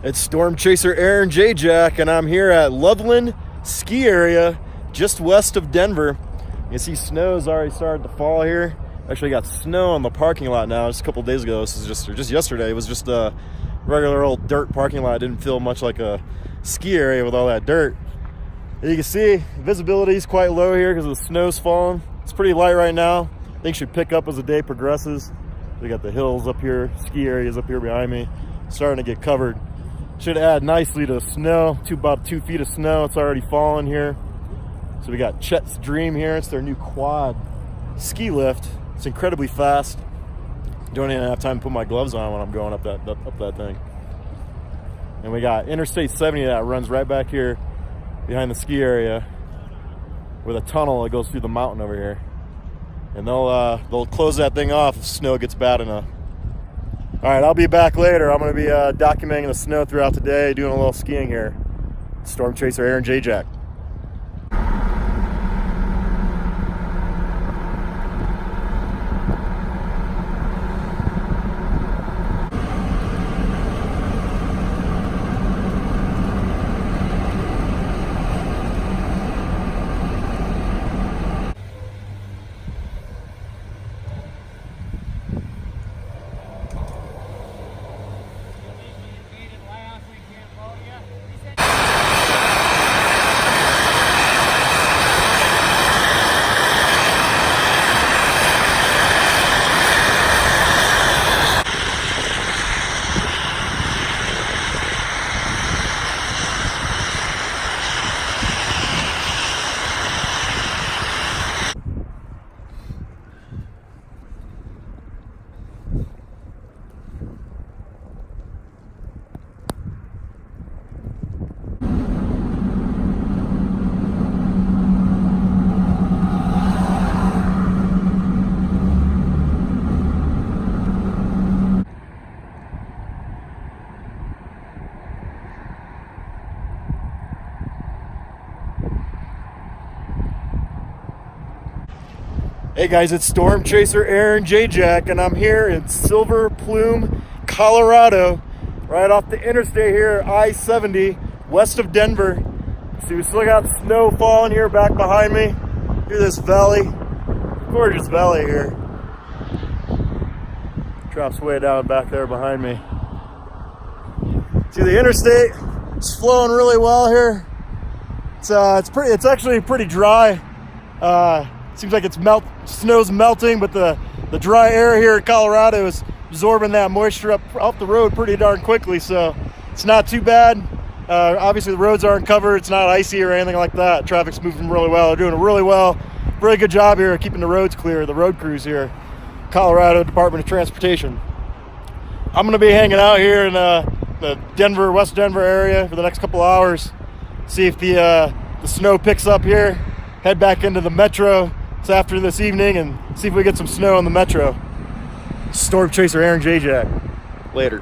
It's Storm Chaser Aaron Jayjack, and I'm here at Loveland Ski Area, just west of Denver. You see snow's already started to fall here. Actually got snow on the parking lot now. Just a couple days ago, this is just yesterday. It was just a regular old dirt parking lot. It didn't feel much like a ski area with all that dirt. And you can see visibility is quite low here because the snow's falling. It's pretty light right now. Things should pick up as the day progresses. We got the hills up here, ski areas up here behind me, starting to get covered. Should add nicely to snow, about 2 feet of snow. It's already fallen here. So we got Chet's Dream here. It's their new quad ski lift. It's incredibly fast. Don't even have time to put my gloves on when I'm going up that thing. And we got Interstate 70 that runs right back here behind the ski area with a tunnel that goes through the mountain over here. And they'll close that thing off if snow gets bad enough. All right, I'll be back later. I'm going to be documenting the snow throughout the day, doing a little skiing here. Storm Chaser Aaron Jayjack. Hey guys, it's Storm Chaser Aaron Jayjack, and I'm here in Silver Plume, Colorado, right off the interstate here, I-70, west of Denver. See, we still got snow falling here back behind me. Here's this valley, gorgeous valley here. Drops way down back there behind me. See, the interstate is flowing really well here. It's actually pretty dry. Seems like snow's melting, but the dry air here in Colorado is absorbing that moisture up off the road pretty darn quickly, so it's not too bad. Obviously the roads aren't covered, it's not icy or anything like that. Traffic's moving really well. They're doing a really good job here keeping the roads clear, the road crews here, Colorado Department of Transportation. I'm gonna be hanging out here in the West Denver area for the next couple hours, see if the snow picks up here, head back into the metro after this evening and see if we get some snow in the metro. Storm Chaser Aaron Jayjack. Later.